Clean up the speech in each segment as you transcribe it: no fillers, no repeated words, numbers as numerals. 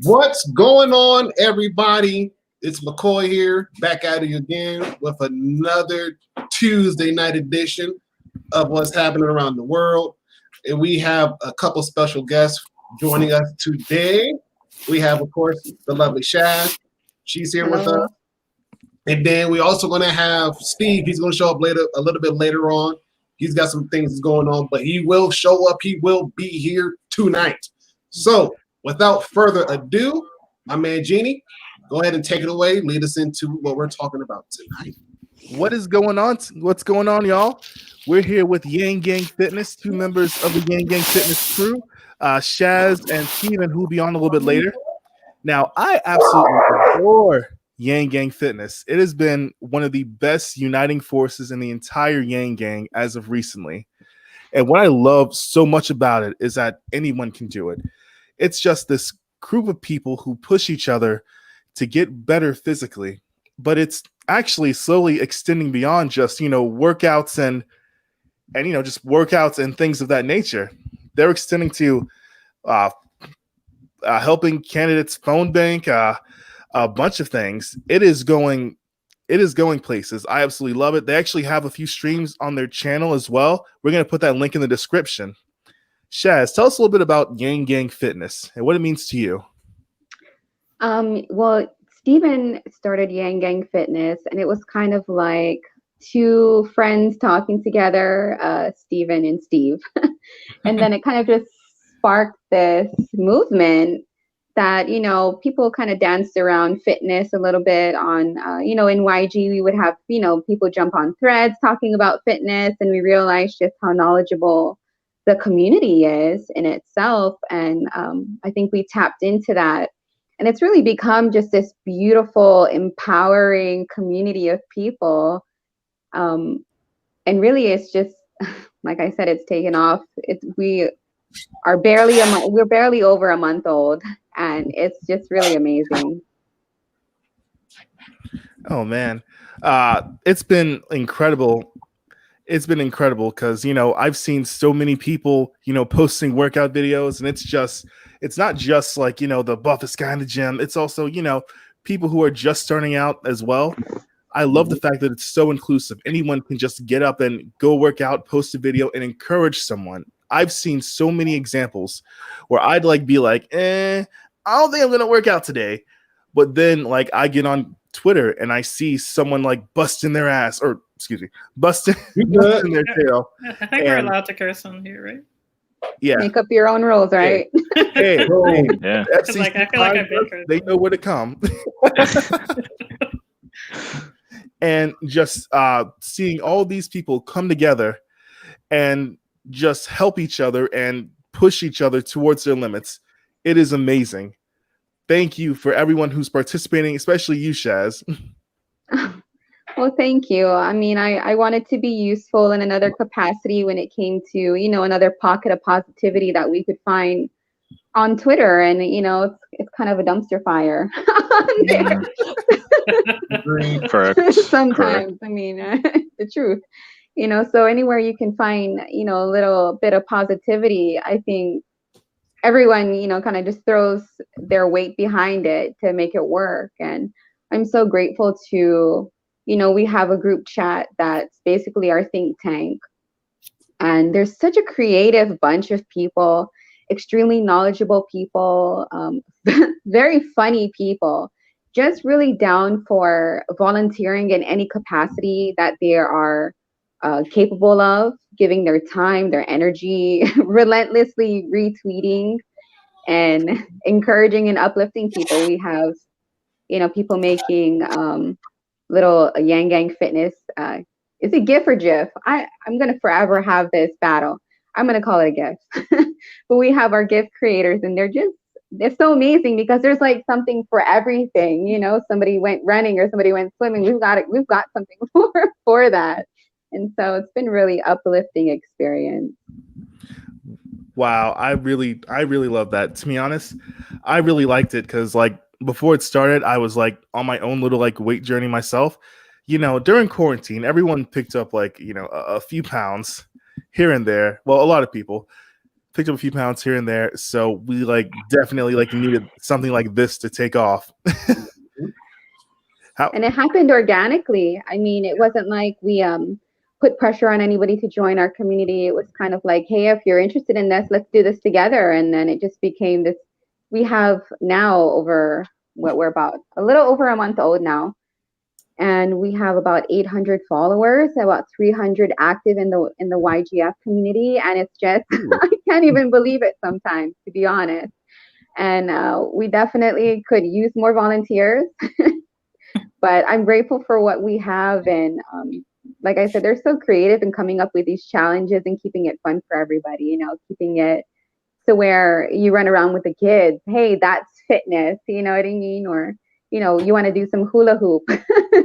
What's going on, everybody? It's MCOY here, back at it again with another Tuesday night edition of what's happening around the world. And we have a couple special guests joining us today. We have, of course, the lovely Shaz. She's here with us. And then we're also going to have Steve. He's going to show up later, a little bit later on. He's got some things going on, but he will show up. He will be here tonight. So, without further ado, my man Jeannie, go ahead and take it away. Lead us into what we're talking about tonight. What is going on? What's going on, y'all? We're here with YangGangFitness, two members of the YangGangFitness crew, Shaz and Stephen, who will be on a little bit later. Now, I absolutely adore YangGangFitness. It has been one of the best uniting forces in the entire Yang Gang as of recently. And what I love so much about it is that anyone can do it. It's just this group of people who push each other to get better physically, but it's actually slowly extending beyond just, workouts and just workouts and things of that nature. They're extending to helping candidates phone bank, a bunch of things. It is going places. I absolutely love it. They actually have a few streams on their channel as well. We're going to put that link in the description. Shaz, tell us a little bit about YangGangFitness and what it means to you. Well, Stephen started YangGangFitness, and it was kind of like two friends talking together, Stephen and Steve. And then it kind of just sparked this movement that, people kind of danced around fitness a little bit on, in YG, we would have, people jump on threads talking about fitness, and we realized just how knowledgeable the community is in itself. And I think we tapped into that. And it's really become just this beautiful, empowering community of people. And really, it's just, like I said, it's taken off. We're barely over a month old, and it's just really amazing. Oh man, it's been incredible. It's been incredible because I've seen so many people posting workout videos, and it's not just like the buffest guy in the gym. It's also people who are just starting out as well. I love the fact that it's so inclusive. Anyone can just get up and go work out, post a video, and encourage someone. I've seen so many examples where I'd be like, I don't think I'm gonna work out today, but then I get on Twitter and I see someone busting their ass, or busting their tail. I think we're allowed to curse on here, right? Yeah. Make up your own rules, right? Hey, yeah. I feel like I've been cursed. They know where to come. And just seeing all these people come together and just help each other and push each other towards their limits. It is amazing. Thank you for everyone who's participating, especially you, Shaz. Well, thank you. I mean, I wanted to be useful in another capacity when it came to, another pocket of positivity that we could find on Twitter. And, it's kind of a dumpster fire on there. Correct. Sometimes, Correct. I mean, the truth, so anywhere you can find, a little bit of positivity, I think everyone, kind of just throws their weight behind it to make it work. And I'm so grateful to, we have a group chat that's basically our think tank. And there's such a creative bunch of people, extremely knowledgeable people, very funny people, just really down for volunteering in any capacity that they are capable of, giving their time, their energy, relentlessly retweeting and encouraging and uplifting people. We have, people making little YangGangFitness. Is it GIF or GIF? I'm going to forever have this battle. I'm going to call it a GIF. But we have our GIF creators, and they're so amazing because there's something for everything. Somebody went running or somebody went swimming. We've got something for that. And so it's been really uplifting experience. Wow, I really love that. To be honest, I really liked it because before it started, I was on my own little weight journey myself. During quarantine, everyone picked up a few pounds here and there. Well, a lot of people. picked up a few pounds here and there. So we like definitely like needed something like this to take off. And it happened organically. I mean, it wasn't like we put pressure on anybody to join our community. It was kind of like, hey, if you're interested in this, let's do this together. And then it just became this. We have now over what we're about a little over a month old now. And we have about 800 followers, about 300 active in the YGF community. And it's just, I can't even believe it sometimes, to be honest. And we definitely could use more volunteers. But I'm grateful for what we have. And like I said, they're so creative in coming up with these challenges and keeping it fun for everybody, you know, keeping it to where you run around with the kids. Hey, that's fitness, you know what I mean? Or, you know, you want to do some hula hoop.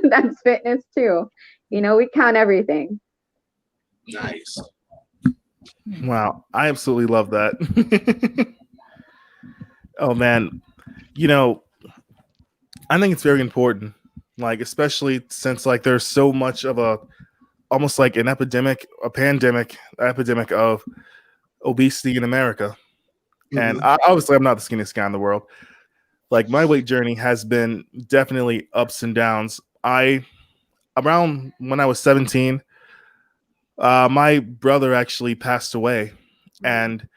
That's fitness too. You know, we count everything. Nice. Wow. I absolutely love that. Oh, man. You know, I think it's very important, like, especially since like there's so much of almost like an epidemic of obesity in America. And obviously I'm not the skinniest guy in the world. Like my weight journey has been definitely ups and downs. Around when I was 17, my brother actually passed away. And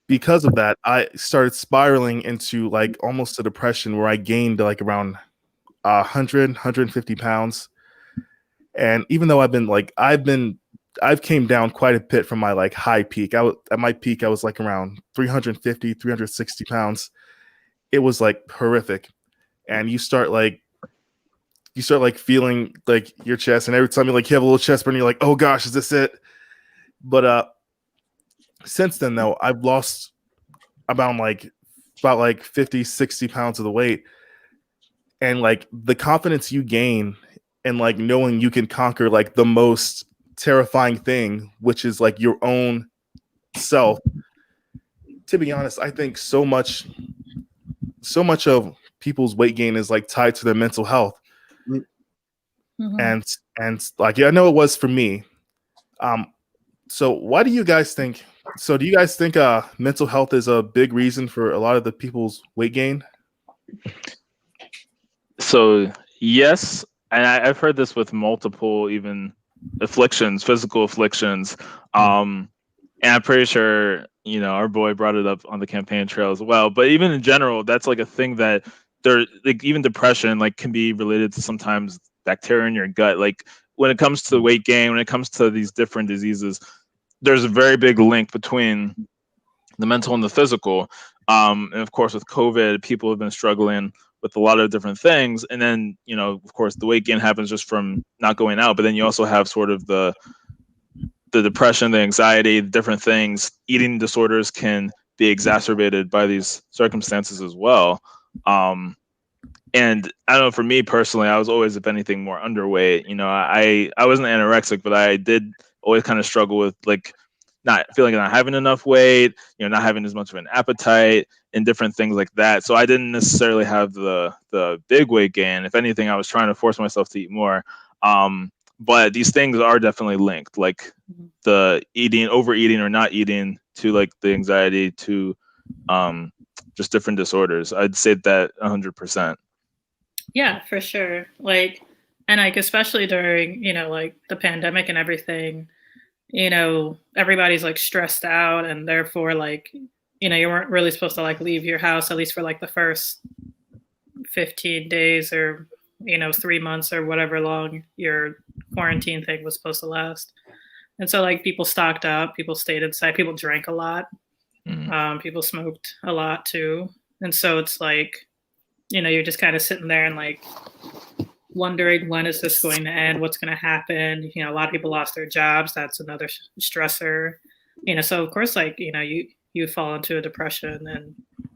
because of that, I started spiraling into like almost a depression where I gained like around 150 pounds. And even though I've came down quite a bit from my like high peak. At my peak, I was like around 350, 360 pounds. It was like horrific. And you start feeling like your chest, and every time you like have a little chest burn, you're like, oh gosh, is this it? But since then though, I've lost about 50, 60 pounds of the weight. And like the confidence you gain and like knowing you can conquer like the most terrifying thing, which is like your own self. To be honest, I think so much of people's weight gain is like tied to their mental health. And like, yeah, I know it was for me. So why do you guys think? So do you guys think mental health is a big reason for a lot of the people's weight gain? So yes, and I've heard this with multiple even afflictions, physical afflictions. And I'm pretty sure, you know, our boy brought it up on the campaign trail as well. But even in general, that's like a thing that like even depression like can be related to sometimes bacteria in your gut. Like when it comes to weight gain, when it comes to these different diseases, there's a very big link between the mental and the physical. And of course, with COVID, people have been struggling with a lot of different things. And then, you know, of course, the weight gain happens just from not going out. But then you also have sort of the depression, the anxiety, the different things. Eating disorders can be exacerbated by these circumstances as well. And I don't know, for me personally, I was always, if anything, more underweight. You know, I wasn't anorexic, but I did always kind of struggle with like not feeling like not having enough weight, you know, not having as much of an appetite and different things like that. So I didn't necessarily have the big weight gain. If anything, I was trying to force myself to eat more. But these things are definitely linked, like the overeating or not eating to like the anxiety to just different disorders. I'd say that 100%. Yeah, for sure. Like, and like, especially during, you know, like the pandemic and everything, you know, everybody's like stressed out, and therefore like, you know, you weren't really supposed to like leave your house, at least for like the first 15 days or, you know, 3 months or whatever long your quarantine thing was supposed to last. And so like people stocked up, people stayed inside, people drank a lot. People smoked a lot too. And so it's like, you know, you're just kind of sitting there and like wondering, when is this going to end? What's going to happen? You know, a lot of people lost their jobs. That's another stressor, you know, so of course, like, you know, you fall into a depression, and,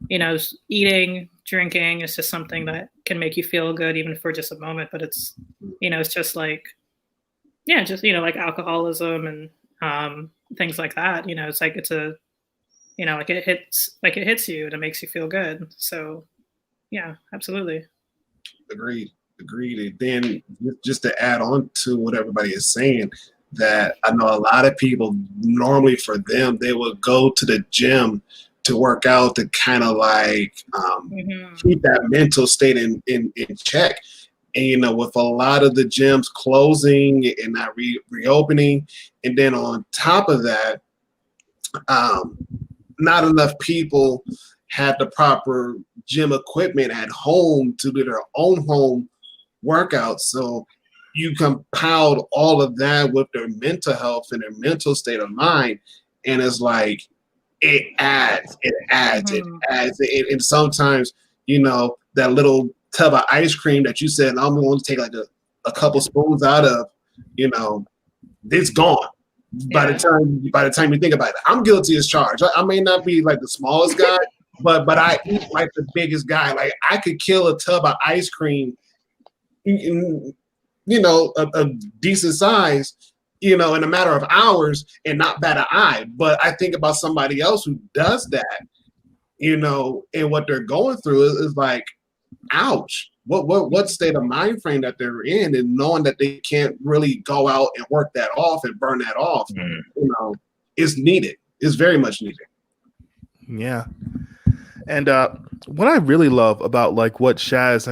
you know, eating, drinking is just something that can make you feel good even for just a moment. But it's, you know, it's just like, yeah, just, you know, like alcoholism and things like that. You know, it's like, it's a, you know, like it hits you and it makes you feel good. So yeah, absolutely. Agreed. And then just to add on to what everybody is saying, that I know a lot of people normally for them, they would go to the gym to work out to kind of like keep that mental state in check. And, you know, with a lot of the gyms closing and not reopening, and then on top of that, not enough people had the proper gym equipment at home to do their own home workouts. So you compiled all of that with their mental health and their mental state of mind. And it's like, it adds. And sometimes, you know, that little tub of ice cream that you said, I'm going to take like a couple spoons out of, you know, it's gone. By the time you think about it, I'm guilty as charged. I may not be like the smallest guy, but I eat like the biggest guy. Like I could kill a tub of ice cream, you know, a decent size, you know, in a matter of hours and not bat an eye. But I think about somebody else who does that, you know, and what they're going through is like, ouch. What state of mind frame that they're in, and knowing that they can't really go out and work that off and burn that off, you know, is needed. Is very much needed. Yeah. And what I really love about like what Shaz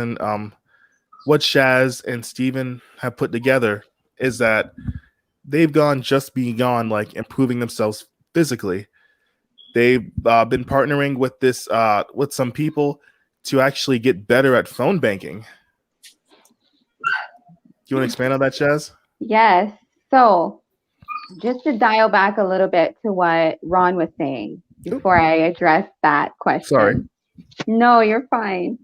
and Stephen have put together is that they've gone just beyond like improving themselves physically. They've been partnering with this with some people to actually get better at phone banking. Do you want to expand on that, Shaz? Yes. So just to dial back a little bit to what Ron was saying before I address that question. Sorry. No, you're fine.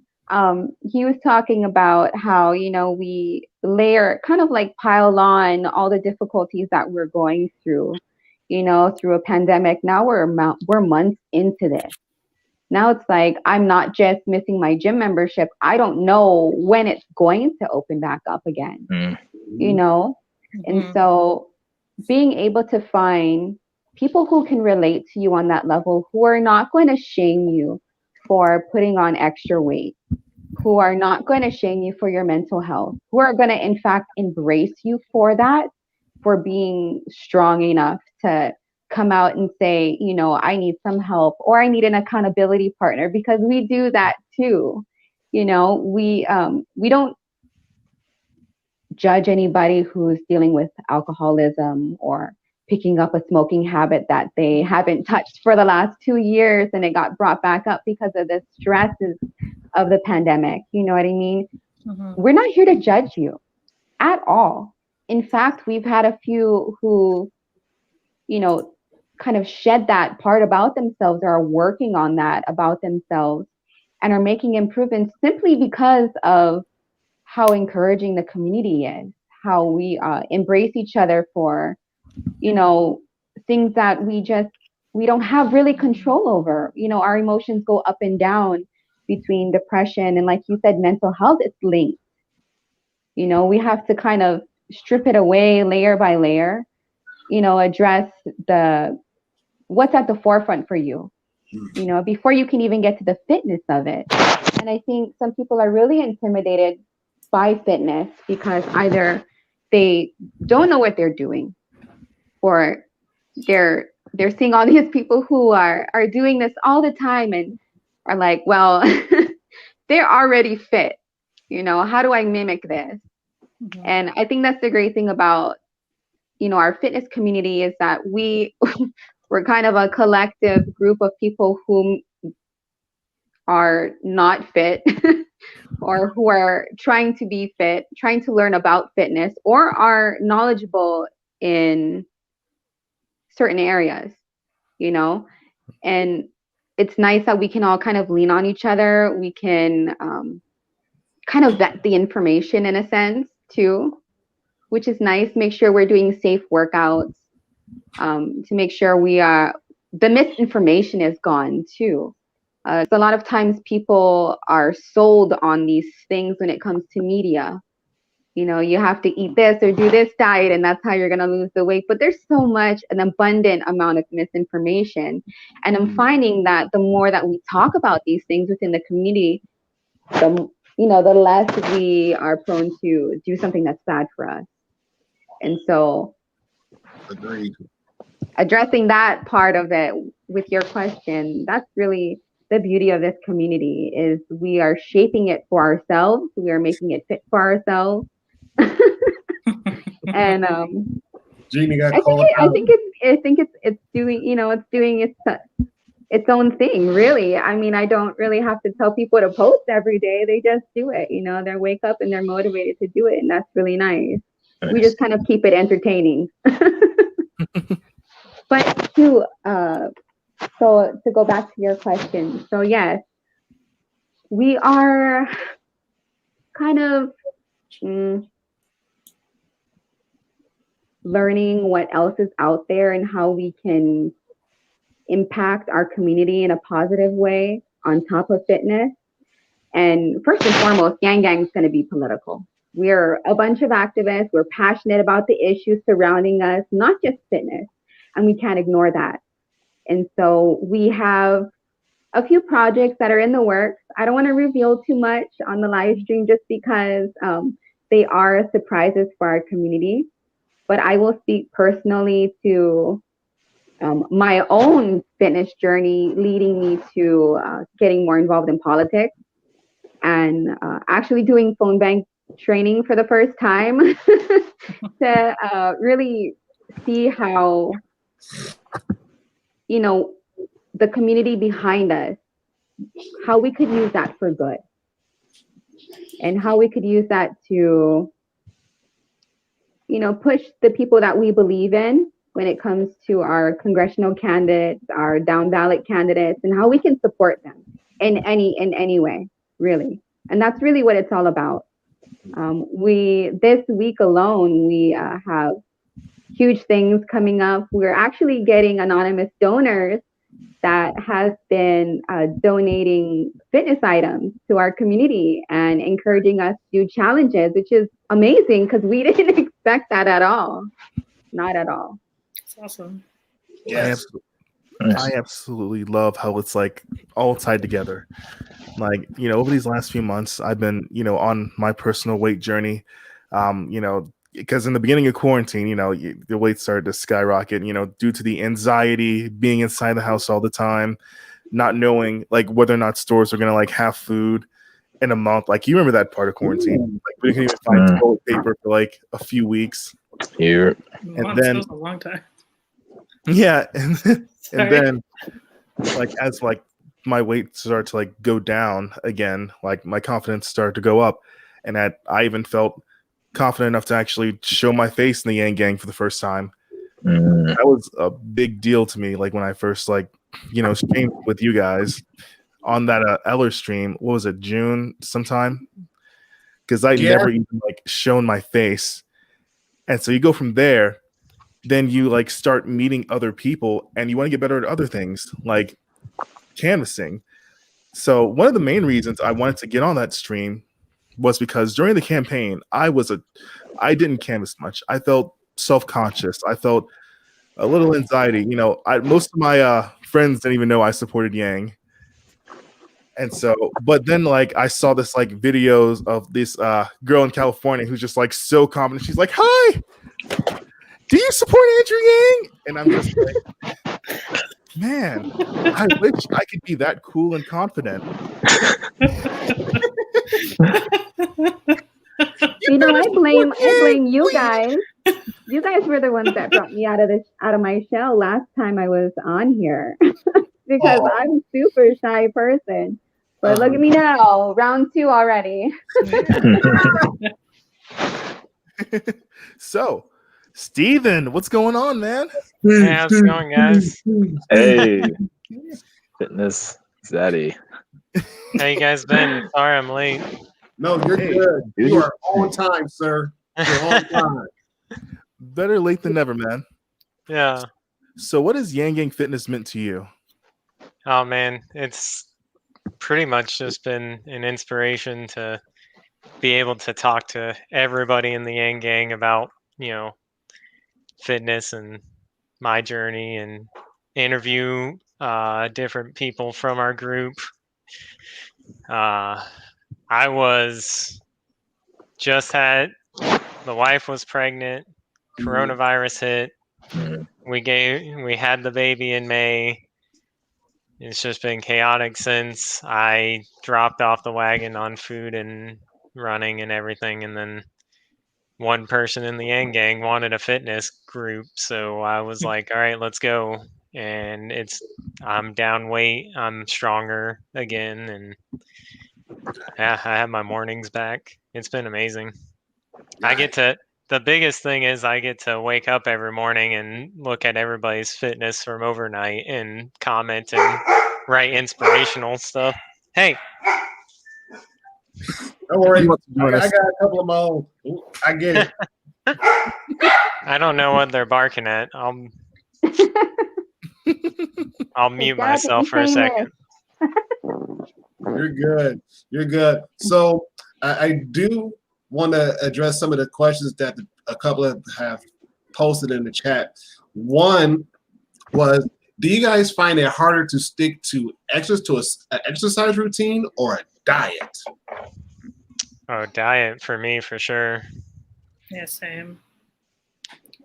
He was talking about how, you know, we layer, kind of like pile on all the difficulties that we're going through, you know, through a pandemic. Now we're months into this. Now it's like, I'm not just missing my gym membership. I don't know when it's going to open back up again, you know? And so being able to find people who can relate to you on that level, who are not going to shame you for putting on extra weight, who are not going to shame you for your mental health, who are going to, in fact, embrace you for that, for being strong enough to come out and say, you know, I need some help, or I need an accountability partner, because we do that too. You know, we don't judge anybody who's dealing with alcoholism or picking up a smoking habit that they haven't touched for the last 2 years, and it got brought back up because of the stresses of the pandemic. You know what I mean? We're not here to judge you at all. In fact, we've had a few who, you know, kind of shed that part about themselves, or are working on that about themselves, and are making improvements simply because of how encouraging the community is, how we embrace each other for, you know, things that we don't have really control over. You know, our emotions go up and down between depression and, like you said, mental health. It's linked. You know, we have to kind of strip it away layer by layer, you know, address what's at the forefront for you, you know, before you can even get to the fitness of it. And I think some people are really intimidated by fitness because either they don't know what they're doing, or they're seeing all these people who are doing this all the time and are like, well, they're already fit. You know, how do I mimic this? And I think that's the great thing about, you know, our fitness community, is that we're kind of a collective group of people who are not fit or who are trying to be fit, trying to learn about fitness, or are knowledgeable in certain areas, you know? And it's nice that we can all kind of lean on each other. We can kind of vet the information in a sense too, which is nice. Make sure we're doing safe workouts, to make sure the misinformation is gone too. So a lot of times people are sold on these things when it comes to media. You know, you have to eat this or do this diet, and that's how you're going to lose the weight. But there's so much, an abundant amount of misinformation. And I'm finding that the more that we talk about these things within the community, the less we are prone to do something that's bad for us. And so Agreed. Addressing that part of it with your question, that's really the beauty of this community is we are shaping it for ourselves. We are making it fit for ourselves. And Jeannie got I think called out. it's doing, you know, it's doing its own thing, really. I mean, I don't really have to tell people to post every day. They just do it, you know, they wake up and they're motivated to do it. And that's really nice. We just kind of keep it entertaining. But so to go back to your question, so yes, we are kind of learning what else is out there and how we can impact our community in a positive way on top of fitness. And first and foremost, Yang Gang is going to be political. We're a bunch of activists. We're passionate about the issues surrounding us, not just fitness. And we can't ignore that. And so we have a few projects that are in the works. I don't want to reveal too much on the live stream just because they are surprises for our community. But I will speak personally to my own fitness journey leading me to getting more involved in politics and actually doing phone bank training for the first time to really see how, you know, the community behind us, how we could use that for good and how we could use that to, you know, push the people that we believe in when it comes to our congressional candidates, our down ballot candidates, and how we can support them in any way, really. And that's really what it's all about. This week alone, we have huge things coming up. We're actually getting anonymous donors that has been donating fitness items to our community and encouraging us to do challenges, which is amazing because we didn't expect that at all. Not at all. It's awesome. Yes. I absolutely love how it's like all tied together. Like, you know, over these last few months, I've been, you know, on my personal weight journey, you know, because in the beginning of quarantine, you know, the weight started to skyrocket, you know, due to the anxiety, being inside the house all the time, not knowing like whether or not stores are going to like have food in a month. Like, you remember that part of quarantine? Like, we couldn't even find toilet paper for like a few weeks. Here. And then That was a long time. Yeah. And then like, as like my weight started to like go down again, like my confidence started to go up. And I even felt confident enough to actually show my face in the Yang Gang for the first time. That was a big deal to me. Like when I first like, you know, streamed with you guys on that Eller stream, what was it, June sometime? Because I never even like shown my face. And so you go from there, then you like start meeting other people and you want to get better at other things like canvassing. So one of the main reasons I wanted to get on that stream was because during the campaign, I didn't canvass much. I felt self-conscious. I felt a little anxiety. You know, most of my friends didn't even know I supported Yang. And so, but then like I saw this like videos of this girl in California who's just like so confident. She's like, "Hi, do you support Andrew Yang?" And I'm just like, man, I wish I could be that cool and confident. You know, I blame you guys. You guys were the ones that brought me out of my shell last time I was on here because I'm a super shy person. But look at me now, round 2 already. So, Stephen, what's going on, man? Hey, how's it going, guys? Hey, fitness zaddy. How you guys been? Sorry I'm late. No, you're good. You are on time, sir. You're on time. Better late than never, man. Yeah. So what has YangGangFitness meant to you? Oh, man. It's pretty much just been an inspiration to be able to talk to everybody in the Yang Gang about, you know, fitness and my journey and interview different people from our group. I was just the wife was pregnant, coronavirus hit, We had the baby in May. It's just been chaotic since. I dropped off the wagon on food and running and everything, and then one person in the Yang Gang wanted a fitness group, so I was like, all right, let's go. And I'm down weight, I'm stronger again, and yeah, I have my mornings back. It's been amazing. The biggest thing is I get to wake up every morning and look at everybody's fitness from overnight and comment and write inspirational stuff. Hey, Don't worry, You want to join I us? got a couple of my own. I get it. I don't know what they're barking at. I'll mute Dad, myself for a second. You're good. You're good. So I do want to address some of the questions that a couple have posted in the chat. One was, do you guys find it harder to stick to an exercise routine or a diet? Oh, diet for me for sure. Yeah, same.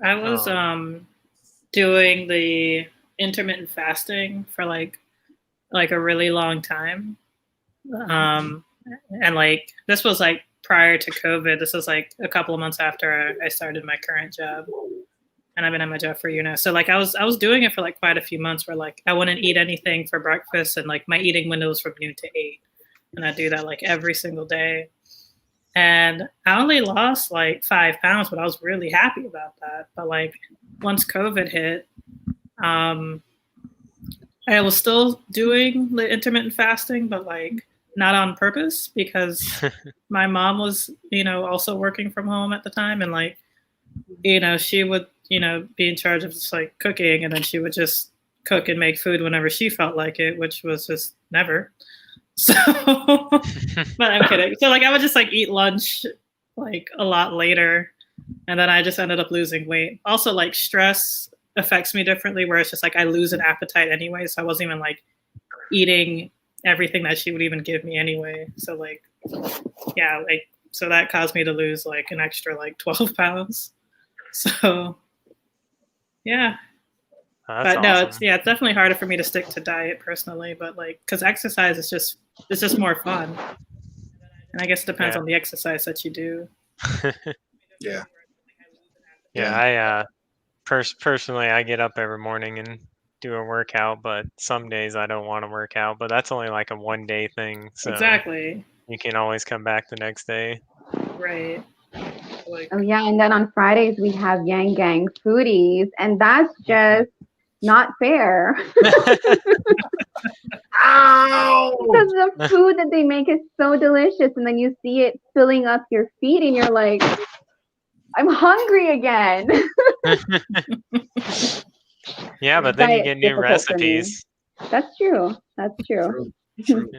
I was doing the intermittent fasting for like a really long time. And like this was like prior to COVID. This was like a couple of months after I started my current job. And I've been at my job for a year now. So like I was doing it for like quite a few months where like I wouldn't eat anything for breakfast, and like my eating window was from noon to 8. And I do that like every single day. And I only lost like 5 pounds, but I was really happy about that. But like once COVID hit, I was still doing the intermittent fasting, but like not on purpose, because my mom was, also working from home at the time. And like, she would, be in charge of just like cooking, and then she would just cook and make food whenever she felt like it, which was just never. So, but I'm kidding. So like I would just like eat lunch like a lot later, and then I just ended up losing weight. Also, like stress affects me differently, where it's just like I lose an appetite anyway. So I wasn't even like eating everything that she would even give me anyway. So like, yeah, like so that caused me to lose like an extra like 12 pounds. So yeah. That's but no, awesome. it's definitely harder for me to stick to diet personally, but like because exercise is just more fun, and I guess it depends on the exercise that you do. Yeah. Yeah, personally I get up every morning and do a workout, but some days I don't want to work out, but that's only like a 1-day thing, so Exactly. you can always come back the next day. Right. Like, Oh yeah, and then on Fridays we have Yang Gang Foodies, and that's just not fair. Ow! Because the food that they make is so delicious, and then you see it filling up your feet, and you're like, I'm hungry again. Yeah, but then you get new recipes. That's true. That's true. True.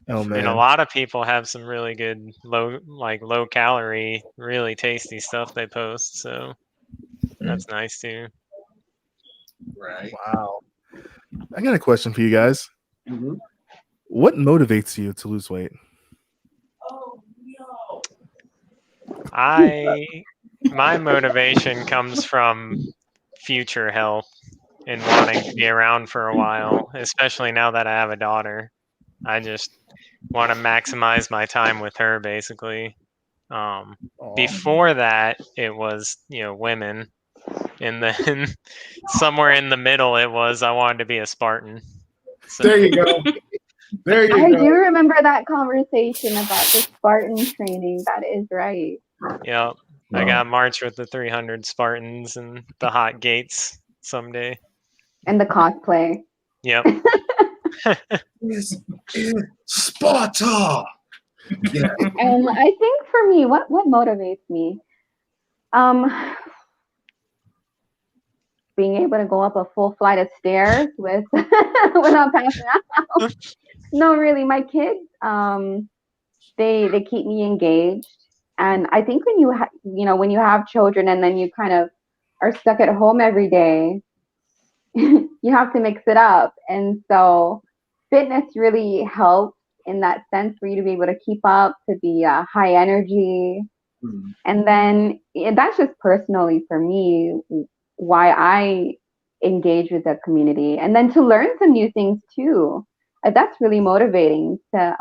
Oh man, And a lot of people have some really good low calorie, really tasty stuff they post, so that's nice too. Right. wow. I got a question for you guys. Mm-hmm. What motivates you to lose weight? My motivation comes from future health and wanting to be around for a while, especially now that I have a daughter. I just want to maximize my time with her, basically. Before that, it was, women. And then somewhere in the middle, it was I wanted to be a Spartan. So. There you go. There you I go. do remember that conversation about the Spartan training. That is right. Yep. I got to march with the 300 Spartans and the hot gates someday. And the cosplay. Yep. It's Sparta. Yeah. And I think for me, what motivates me? Being able to go up a full flight of stairs without passing out. No, really, my kids, they keep me engaged. And I think when when you have children and then you kind of are stuck at home every day, you have to mix it up. And so fitness really helps in that sense for you to be able to keep up, to be high energy. And then that's just personally for me. why I engage with the community, and then to learn some new things too. That's really motivating to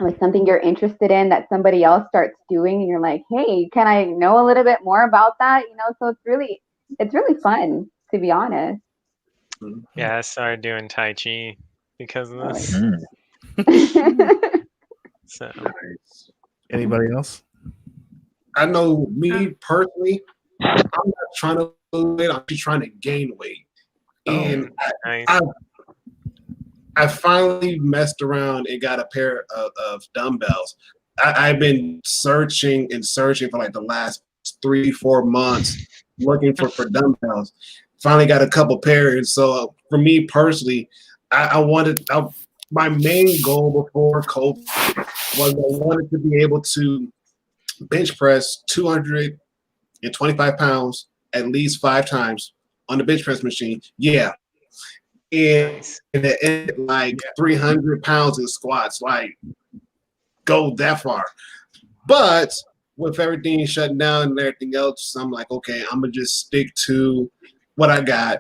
like something you're interested in that somebody else starts doing, and you're like, hey, can I know a little bit more about that? So it's really fun, to be honest. Yeah, I started doing Tai Chi because of this. So Anybody else? I know me personally, I'm not trying to lose weight, I'm just trying to gain weight. And nice. I finally messed around and got a pair of dumbbells. I've been searching and searching for like the last 3-4 months, looking for dumbbells. Finally got a couple pairs. So for me personally, I wanted my main goal before COVID was I wanted to be able to bench press 225 pounds at least 5 times on the bench press machine. Yeah. And like 300 pounds in squats, like go that far. But with everything shutting down and everything else, I'm like, okay, I'm gonna just stick to what I got.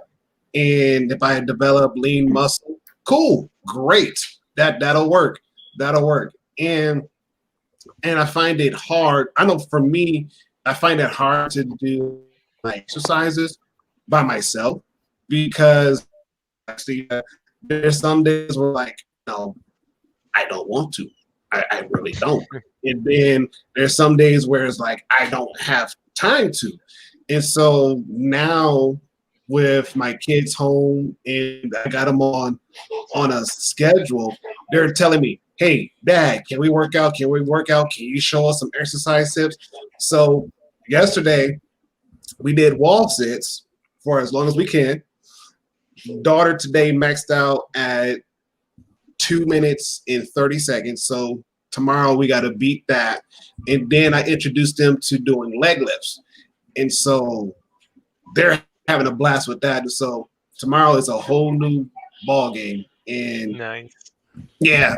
And if I develop lean muscle, cool, great. That'll work. That'll work. And I find it hard. I know for me, I find it hard to do my exercises by myself because there's some days where like, no, I don't want to. I really don't. And then there's some days where it's like I don't have time to. And so now with my kids home and I got them on a schedule, they're telling me, hey, Dad, can we work out? Can we work out? Can you show us some exercise tips? So yesterday we did wall sits for as long as we can. Daughter today maxed out at 2 minutes and 30 seconds. So tomorrow we got to beat that. And then I introduced them to doing leg lifts. And so they're having a blast with that. And so tomorrow is a whole new ball game. And nice. Yeah.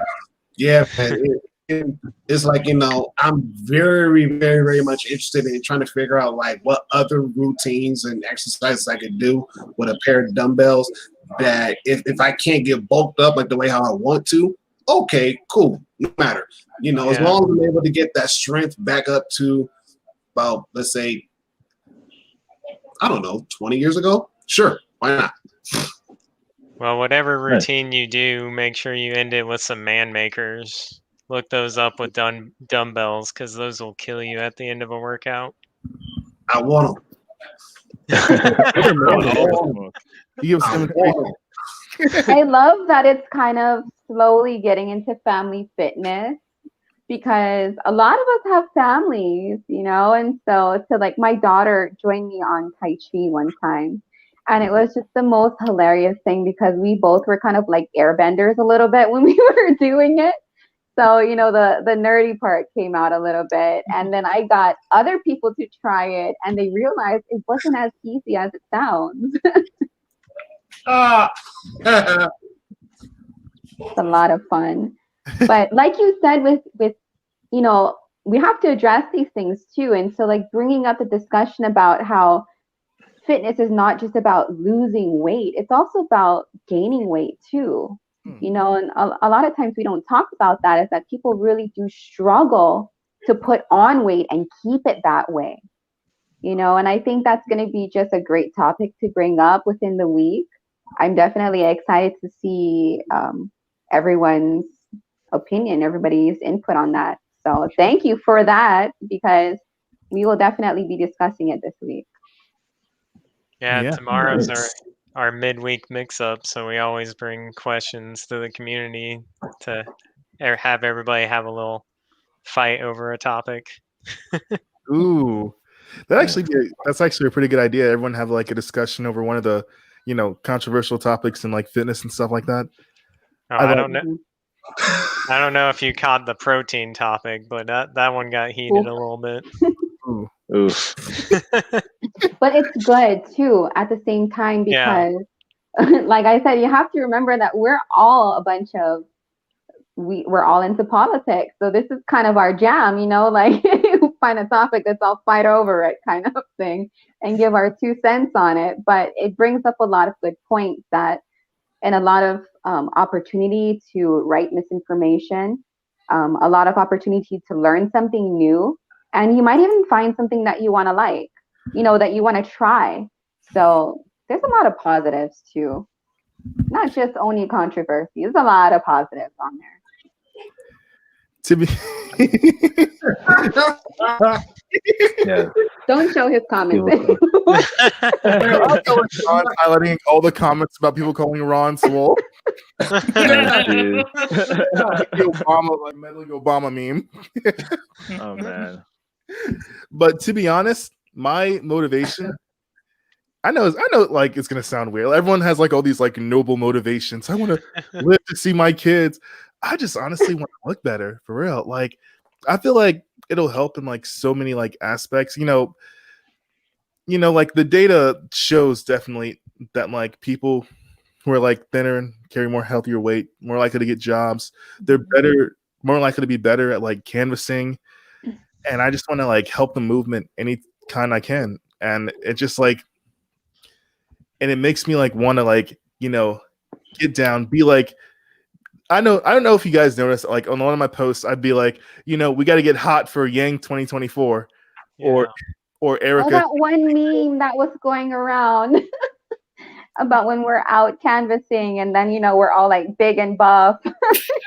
It's like, I'm very, very, very much interested in trying to figure out like what other routines and exercises I could do with a pair of dumbbells that if I can't get bulked up like the way how I want to, okay, cool, no matter. As long as I'm able to get that strength back up to about, let's say, I don't know, 20 years ago, sure, why not? Well, whatever routine you do, make sure you end it with some man makers. Look those up with dumbbells because those will kill you at the end of a workout. I want them. I love that it's kind of slowly getting into family fitness because a lot of us have families, and so like my daughter joined me on Tai Chi one time. And it was just the most hilarious thing because we both were kind of like airbenders a little bit when we were doing it. So, the nerdy part came out a little bit. And then I got other people to try it and they realized it wasn't as easy as it sounds. It's a lot of fun. But like you said, with we have to address these things too. And so like bringing up the discussion about how fitness is not just about losing weight, it's also about gaining weight too. And a lot of times we don't talk about that, is that people really do struggle to put on weight and keep it that way. And I think that's going to be just a great topic to bring up within the week. I'm definitely excited to see everyone's opinion, everybody's input on that. So thank you for that, because we will definitely be discussing it this week. Yeah, tomorrow's our midweek mix-up, so we always bring questions to the community to have everybody have a little fight over a topic. Ooh, that's actually a pretty good idea. Everyone have like a discussion over one of the controversial topics in like fitness and stuff like that. I don't know. I don't know if you caught the protein topic, but that one got heated a little bit. Oof. But it's good too at the same time because like I said, you have to remember that we're all we're all into politics. So this is kind of our jam, like find a topic, let's all fight over it kind of thing and give our 2 cents on it. But it brings up a lot of good points and a lot of opportunity to write misinformation, a lot of opportunity to learn something new. And you might even find something that you want to like, that you want to try. So there's a lot of positives too. Not just only controversy. There's a lot of positives on there. To be Yeah. Don't show his comments. Ron highlighting all the comments about people calling Ron swole. Dude. The Obama, like meddling Obama meme. Oh man. But to be honest, my motivation, I know, like it's gonna sound weird. Everyone has like all these like noble motivations. I want to live to see my kids. I just honestly want to look better, for real. Like, I feel like it'll help in like so many like aspects. Like the data shows definitely that like people who are like thinner and carry more healthier weight, more likely to get jobs. They're more likely to be better at like canvassing. And I just want to like help the movement any kind I can. And it just like, and it makes me like want to like, get down, be like, I don't know if you guys noticed, like on one of my posts, I'd be like, we got to get hot for Yang 2024, or Erica. Oh, that one meme that was going around about when we're out canvassing, and then we're all like big and buff.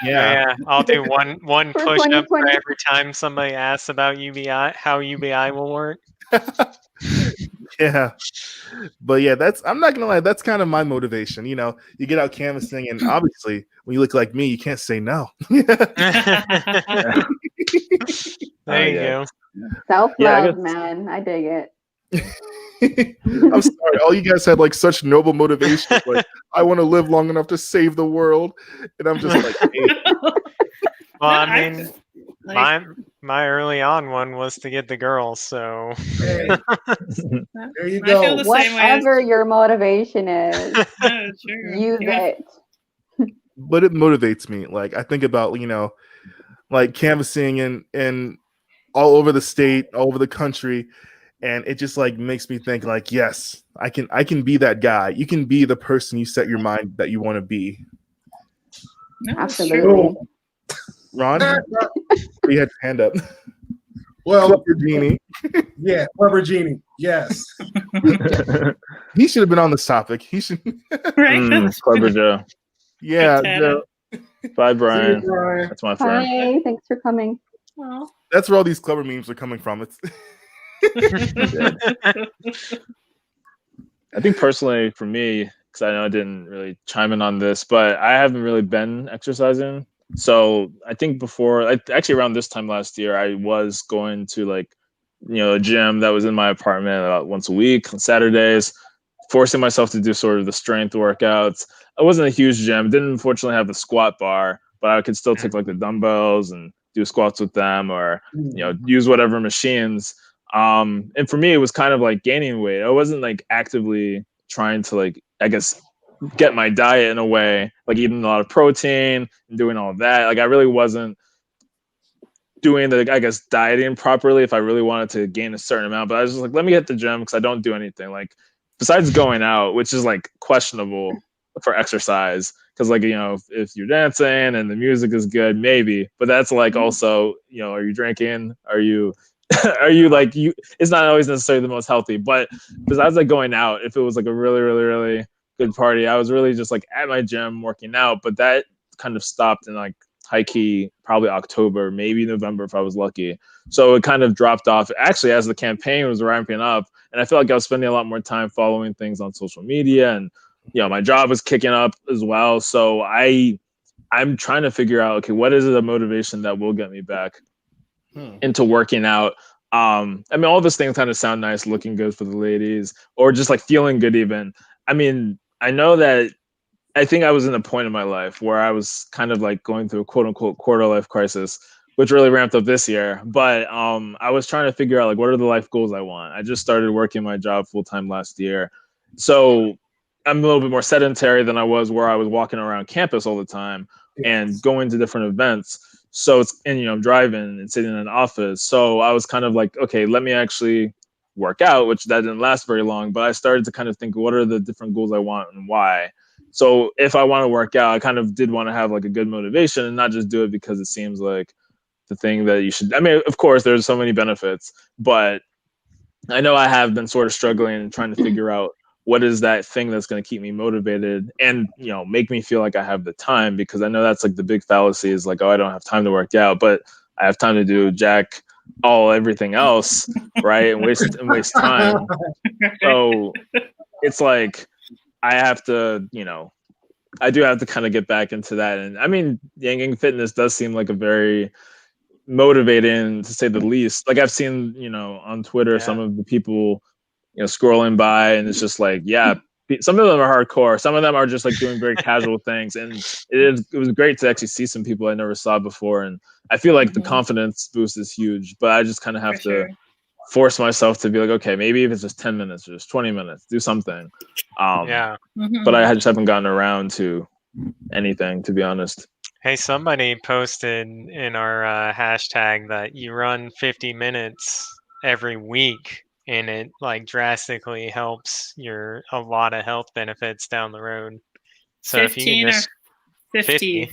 Yeah, I'll do one For push up for 2020. every time somebody asks about UBI, how UBI will work. Yeah, but yeah, I'm not gonna lie, that's kind of my motivation. You get out canvassing, and obviously when you look like me, you can't say no. There you go. Self-love, man. I dig it. I'm sorry, all you guys had like such noble motivation. Like, I want to live long enough to save the world, and I'm just like, hey. Well, I mean, my early on one was to get the girls, so Hey, there you go. I feel the same way as- Whatever your motivation is, No, true. use Yeah. it. But it motivates me. Like, I think about like canvassing and all over the state, all over the country, and it just like makes me think like, yes, I can be that guy. You can be the person you set your mind that you want to be. No, it's true. Absolutely. Ron, you had your hand up. Well, Clever Genie. yeah, Clever Genie. Yes. He should have been on this topic. He should. Right? Clever Joe. Yeah, Good Joe. Bye, See Brian. you, Brian. That's my friend. Hi, thanks for coming. Aw. That's where all these clever memes are coming from. It's I think personally for me, because I know I didn't really chime in on this, but I haven't really been exercising. So I think actually around this time last year, I was going to like, a gym that was in my apartment about once a week on Saturdays, forcing myself to do sort of the strength workouts. It wasn't a huge gym. Didn't unfortunately have the squat bar, but I could still take like the dumbbells and do squats with them, or use whatever machines. And for me, it was kind of like gaining weight. I wasn't like actively trying to like, I guess, get my diet in a way, like eating a lot of protein and doing all of that. Like I really wasn't doing the, I guess, dieting properly if I really wanted to gain a certain amount. But I was just like, let me hit the gym because I don't do anything like besides going out, which is like questionable for exercise. Because like, if you're dancing and the music is good, maybe, but that's like also, are you drinking? Are you like it's not always necessarily the most healthy, but besides like going out, if it was like a really, really, really good party, I was really just like at my gym working out, but that kind of stopped in like high key, probably October, maybe November if I was lucky. So it kind of dropped off actually as the campaign was ramping up. And I feel like I was spending a lot more time following things on social media, and my job was kicking up as well. So I'm trying to figure out, okay, what is the motivation that will get me back into working out? I mean, all those things kind of sound nice, looking good for the ladies, or just like feeling good even. I mean, I know that I think I was in a point in my life where I was kind of like going through a quote unquote quarter life crisis, which really ramped up this year. But I was trying to figure out like, what are the life goals I want? I just started working my job full time last year. So I'm a little bit more sedentary than I was where I was walking around campus all the time. and going to different events. So it's, and I'm driving and sitting in an office. So I was kind of like, okay, let me actually work out, which that didn't last very long. But I started to kind of think, what are the different goals I want and why? So if I want to work out, I kind of did want to have like a good motivation and not just do it because it seems like the thing that you should. I mean, of course, there's so many benefits, but I know I have been sort of struggling and trying to figure out what is that thing that's going to keep me motivated and, make me feel like I have the time, because I know that's like the big fallacy is like, oh, I don't have time to work out, but I have time to do everything else, right? And waste time. So it's like, I have to, I do have to kind of get back into that. And I mean, YangGangFitness does seem like a very motivating, to say the least. Like I've seen, on Twitter, some of the people, scrolling by, and it's just like, yeah, some of them are hardcore. Some of them are just like doing very casual things. And it was great to actually see some people I never saw before. And I feel like the confidence boost is huge, but I just kind of have to force myself to be like, okay, maybe if it's just 10 minutes or just 20 minutes, do something. But I just haven't gotten around to anything, to be honest. Hey, somebody posted in our hashtag that you run 50 minutes every week, and it like drastically helps a lot of health benefits down the road. So 15 if you just 50,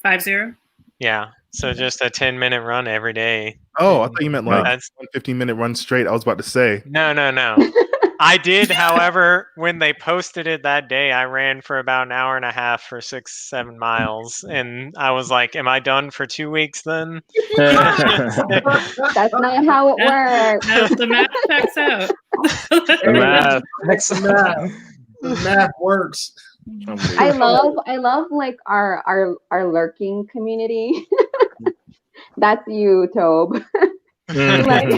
50. Yeah. So just a 10-minute run every day. Oh, I thought you meant like That's 15-minute run straight. I was about to say. No. I did, however, when they posted it that day, I ran for about an hour and a half for 6-7 miles. And I was like, am I done for 2 weeks then? That's not how it works. No, the math checks out. The math works. I love like our lurking community. That's you, Tobe. Like,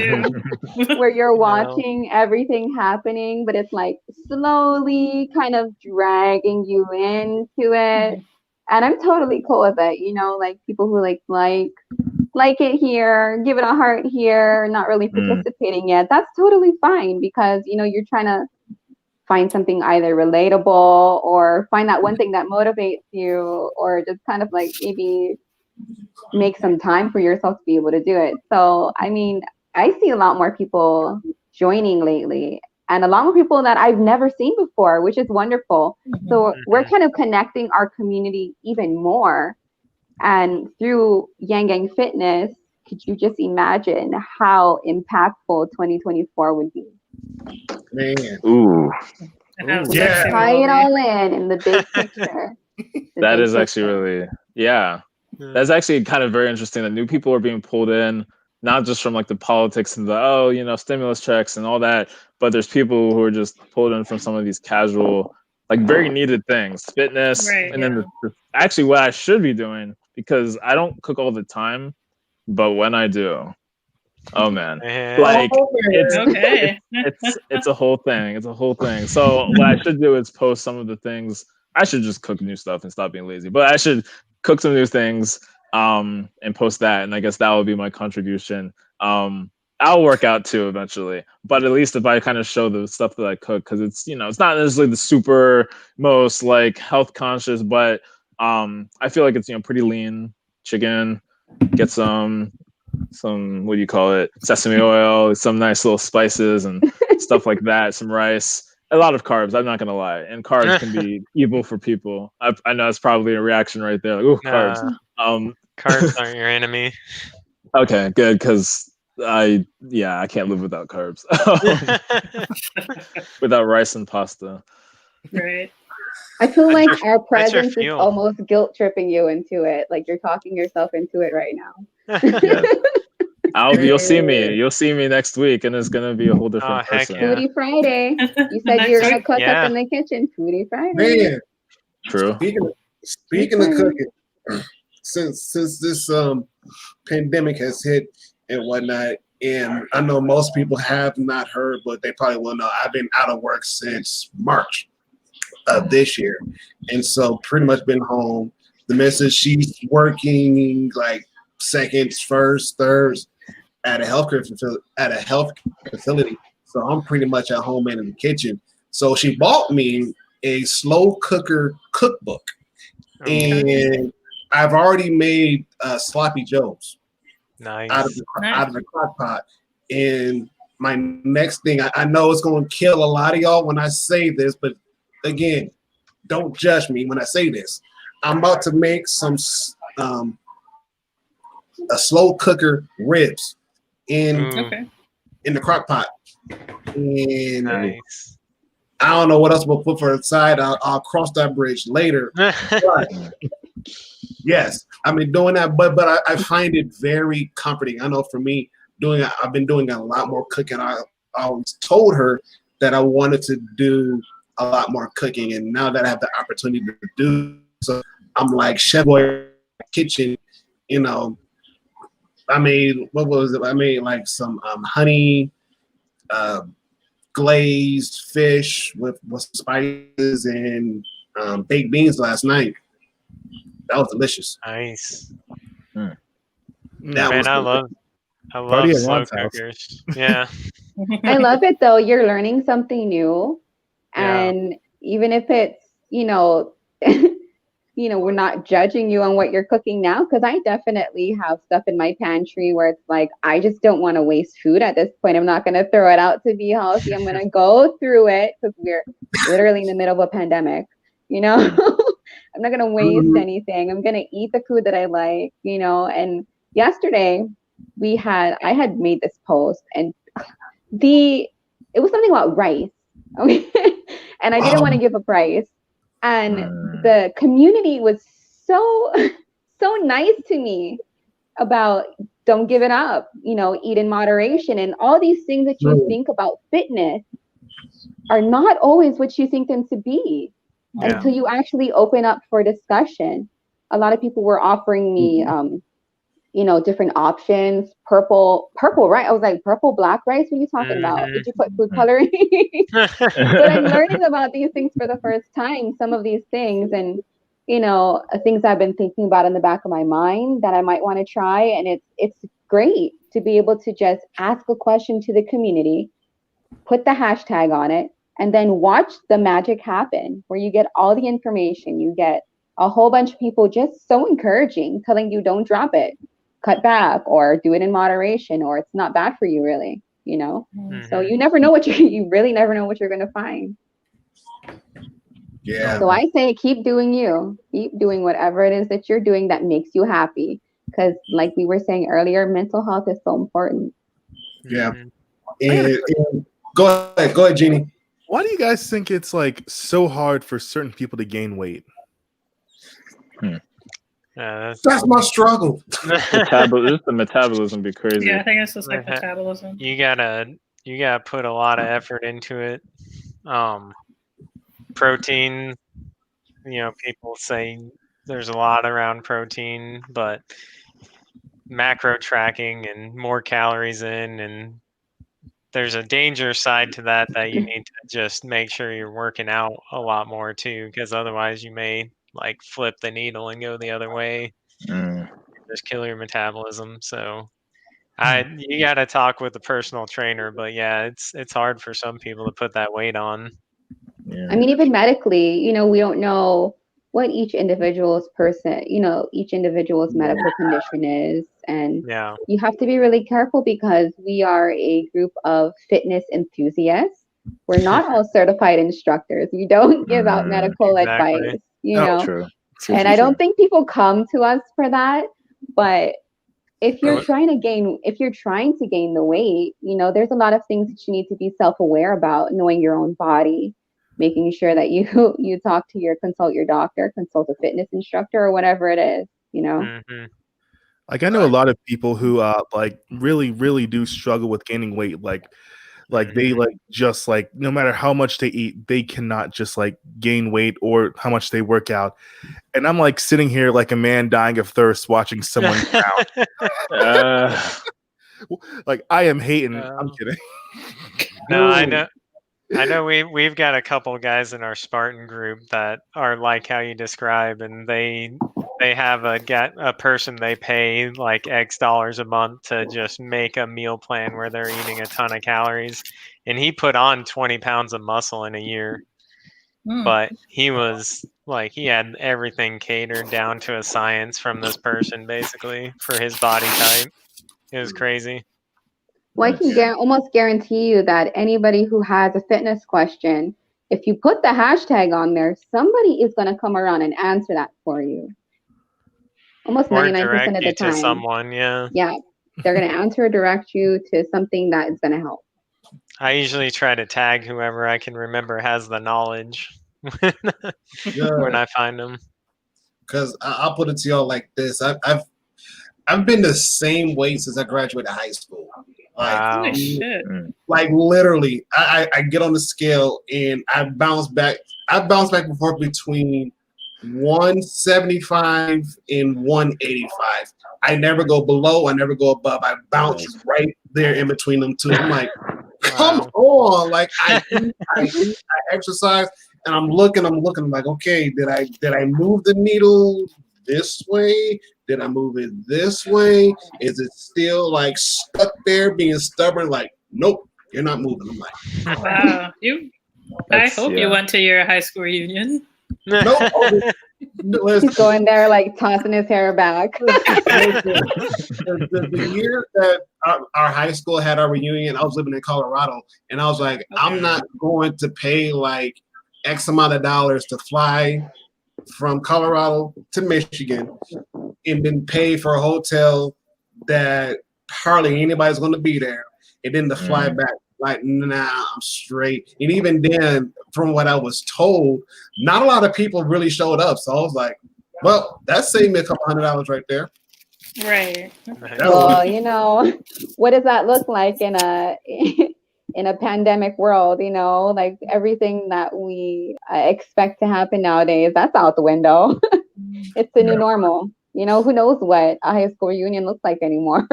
where you're watching everything happening, but it's like slowly kind of dragging you into it. And I'm totally cool with it. Like people who like it here, give it a heart here, not really participating yet. That's totally fine, because you're trying to find something either relatable or find that one thing that motivates you, or just kind of like maybe make some time for yourself to be able to do it. So, I mean, I see a lot more people joining lately, and a lot more people that I've never seen before, which is wonderful. So we're kind of connecting our community even more. And through YangGangFitness, could you just imagine how impactful 2024 would be? Man. Ooh. Yeah. Tie it all in the big picture. That is actually really, that's actually kind of very interesting that new people are being pulled in, not just from like the politics and the, stimulus checks and all that, but there's people who are just pulled in from some of these casual, like very needed things, fitness. And then actually what I should be doing, because I don't cook all the time, but when I do, oh man, like it's a whole thing. It's a whole thing. So what I should do is post some of the things. I should just cook new stuff and stop being lazy, but I should cook some new things and post that. And I guess that will be my contribution. I'll work out too eventually, but at least if I kind of show the stuff that I cook, because it's, it's not necessarily the super most like health conscious, but I feel like it's, pretty lean chicken, get some what do you call it, sesame oil, some nice little spices and stuff like that, some rice, a lot of carbs, I'm not gonna lie, and carbs can be evil for people. I know it's probably a reaction right there, like, ooh, carbs. Carbs aren't your enemy. Okay, good, because I can't live without carbs. Without rice and pasta. Right. I feel like our presence is almost guilt tripping you into it. Like you're talking yourself into it right now. You'll see me next week, and it's gonna be a whole different person. Foodie Friday. You said you're gonna cook up in the kitchen. Foodie Friday. Man. True. Speaking of cooking, since this pandemic has hit and whatnot, and I know most people have not heard, but they probably will know, I've been out of work since March of this year, and so pretty much been home. The missus, she's working like seconds, first, thirds at a healthcare facility. So I'm pretty much at home and in the kitchen. So she bought me a slow cooker cookbook, and I've already made sloppy joes Nice. out of the crock pot, and my next thing, I know it's going to kill a lot of y'all when I say this, but again, don't judge me when I say this. I'm about to make some a slow cooker ribs in the crock pot, and Nice. I don't know what else we'll put for the side. I'll cross that bridge later. But yes, I've been doing that, but I find it very comforting. I know for me, I've been doing a lot more cooking. I always told her that I wanted to do a lot more cooking, and now that I have the opportunity to do so, I'm like chef boy kitchen. You know, I made I made like some honey glazed fish with spices and baked beans last night. That was delicious. Nice. That Man, was I delicious. love Party at slow Ron's house. cookers. Yeah. I love it though. You're learning something new. Yeah. And even if it's, we're not judging you on what you're cooking now, because I definitely have stuff in my pantry where it's like, I just don't want to waste food at this point. I'm not going to throw it out to be healthy. I'm going to go through it because we're literally in the middle of a pandemic, I'm not going to waste anything. I'm going to eat the food that I like, and yesterday I had made this post, and it was something about rice. Okay. And I didn't want to give a price. And the community was so nice to me about don't give it up, eat in moderation. And all these things that you think about fitness are not always what you think them to be until you actually open up for discussion. A lot of people were offering me, different options. Purple rice. I was like, purple black rice? What are you talking about? Did you put food coloring? But I'm learning about these things for the first time, some of these things, and things I've been thinking about in the back of my mind that I might want to try. And it's great to be able to just ask a question to the community, put the hashtag on it, and then watch the magic happen where you get all the information. You get a whole bunch of people just so encouraging, telling you don't drop it, cut back, or do it in moderation, or it's not bad for you, really, So you never know you really never know what you're going to find. Yeah. So I say keep doing you. Keep doing whatever it is that you're doing that makes you happy. Because like we were saying earlier, mental health is so important. Yeah. And go ahead, Jeannie. Why do you guys think it's like so hard for certain people to gain weight? That's my struggle. The metabolism be crazy. Yeah, I think it's just like metabolism. You gotta put a lot of effort into it. Protein, people say there's a lot around protein, but macro tracking and more calories in, and there's a danger side to that you need to just make sure you're working out a lot more too, because otherwise you may like flip the needle and go the other way. Just kill your metabolism. So you got to talk with a personal trainer, but yeah, it's hard for some people to put that weight on. Yeah. I mean, even medically, we don't know what each individual's medical condition is. And you have to be really careful because we are a group of fitness enthusiasts. We're not all certified instructors. You don't give out medical advice, True. And I don't think people come to us for that. But if you're trying to gain the weight, there's a lot of things that you need to be self-aware about, knowing your own body, making sure that you consult your doctor, consult a fitness instructor, or whatever it is, Like I know a lot of people who like really, really do struggle with gaining weight. Like they just no matter how much they eat, they cannot just gain weight or how much they work out. And I'm like sitting here like a man dying of thirst watching someone drown. Like I am hating. I'm kidding. No, I know we've got a couple guys in our Spartan group that are like how you describe, and they have a person they pay like X dollars a month to just make a meal plan where they're eating a ton of calories, and he put on 20 pounds of muscle in a year. but he was like, he had everything catered down to a science from this person, basically, for his body type. It was crazy. Well, I can almost guarantee you that anybody who has a fitness question, if you put the hashtag on there, somebody is going to come around and answer that for you. Almost Or 99% direct of you the time. to someone, yeah. Yeah, they're going to answer or direct you to something that is going to help. I usually try to tag whoever I can remember has the knowledge when I find them. Because I'll put it to y'all like this: I've been the same weight since I graduated high school. Like, Wow. Holy shit. like literally, I get on the scale and I bounce back. I bounce back and forth between 175 and 185. I never go below. I never go above. I bounce right there in between them two. I'm like, come on! Like I eat, I exercise, and I'm looking. I'm like, okay, did I move the needle this way? Did I move it this way? Is it still like stuck there, being stubborn? Like, nope, you're not moving. I'm like, Wow. I hope you went to your high school reunion. nope. He's going there like tossing his hair back. The year that our high school had our reunion, I was living in Colorado, and I was like, I'm not going to pay like X amount of dollars to fly from Colorado to Michigan and then pay for a hotel that hardly anybody's going to be there, and then to fly back. Like, nah, I'm straight. And even then, from what I was told, not a lot of people really showed up. So I was like, well, that saved me a couple $100 right there. Right. Well, you know, what does that look like in a pandemic world? You know, like everything that we expect to happen nowadays, that's out the window. It's the new normal. You know, who knows what a high school reunion looks like anymore?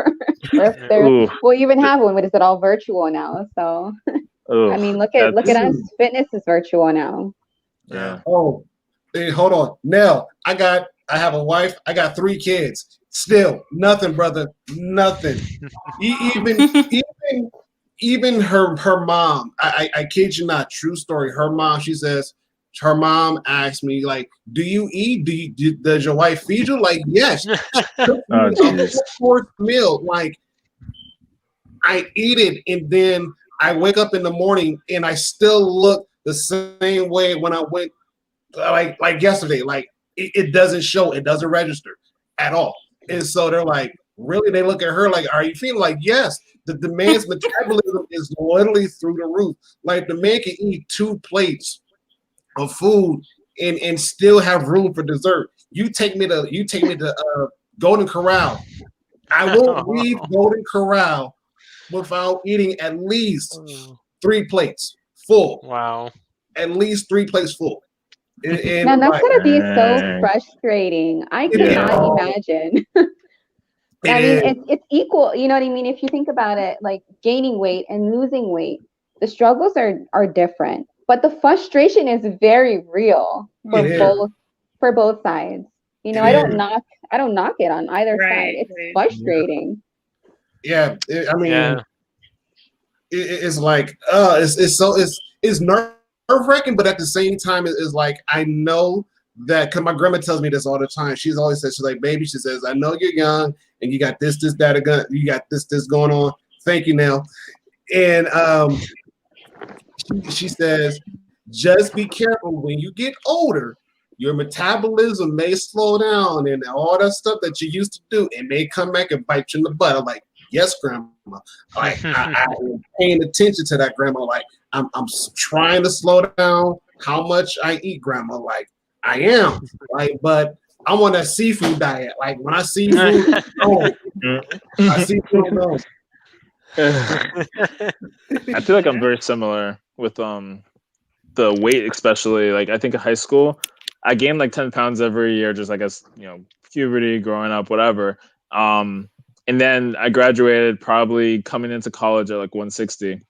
Or if we'll even have one, but is it all virtual now? So, I mean, look at us. Fitness is virtual now. Yeah. Oh, hey, hold on. Nell, I have a wife. I got 3 kids. Still, nothing, brother. Nothing. Even her mom. I kid you not. True story. Her mom. She says. Her mom asked me, like, do you eat? Does your wife feed you? Like, yes. Fourth meal. Like, I eat it, and then I wake up in the morning, and I still look the same way when I went, like yesterday. Like, it doesn't show. It doesn't register at all. And so they're like, really? They look at her like, are you feeling? Like, yes. The man's metabolism is literally through the roof. Like, the man can eat 2 plates of food and still have room for dessert. You take me to Golden Corral. I won't leave Golden Corral without eating at least 3 plates full. Wow. At least 3 plates full. And man, that's gonna be so frustrating. I cannot imagine. I mean, it's equal. You know what I mean? If you think about it, like gaining weight and losing weight, the struggles are different. But the frustration is very real for both sides. You know, I don't knock it on either side. It's frustrating. Yeah, I mean, it's like it's nerve-wracking, but at the same time, it's like I know that because my grandma tells me this all the time. She's always said, she's like, baby, she says, I know you're young and you got this, that, you got this going on. Thank you, Nell. And she says, just be careful when you get older. Your metabolism may slow down and all that stuff that you used to do, it may come back and bite you in the butt. I'm like, yes, Grandma. Like, I'm paying attention to that, Grandma. Like, I'm trying to slow down how much I eat, Grandma. Like, I am. Like, but I'm on that seafood diet. Like, when I see food, I see food. I feel like I'm very similar with the weight, especially. Like, I think in high school, I gained like 10 pounds every year, just I guess, puberty, growing up, whatever. And then I graduated probably coming into college at like 160.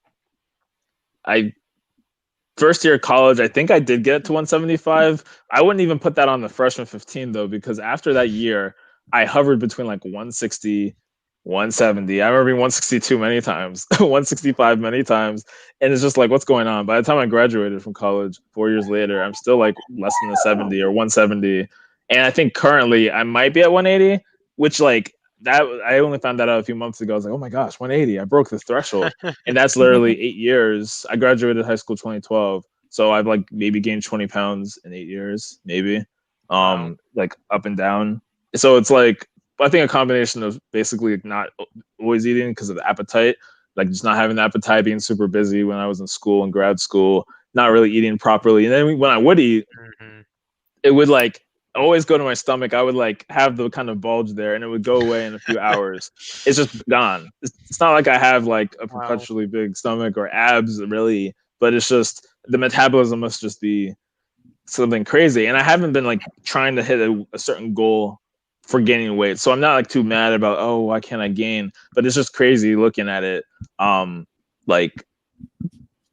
First year of college, I think I did get to 175. I wouldn't even put that on the freshman 15 though, because after that year, I hovered between like 160, 170. I remember being 162 many times, 165 many times. And it's just like, what's going on? By the time I graduated from college 4 years later, I'm still like less than a 70 or 170. And I think currently I might be at 180, which like that I only found that out a few months ago. I was like, oh my gosh, 180. I broke the threshold. And that's literally 8 years. I graduated high school 2012. So I've like maybe gained 20 pounds in 8 years, maybe. Wow. Like up and down. So it's like I think a combination of basically not always eating because of the appetite, like just not having the appetite, being super busy when I was in school and grad school, not really eating properly. And then when I would eat, it would like always go to my stomach. I would like have the kind of bulge there and it would go away in a few hours. It's just gone. It's not like I have like a perpetually big stomach or abs really, but it's just the metabolism must just be something crazy. And I haven't been like trying to hit a certain goal for gaining weight. So I'm not like too mad about, oh, why can't I gain? But it's just crazy looking at it. Like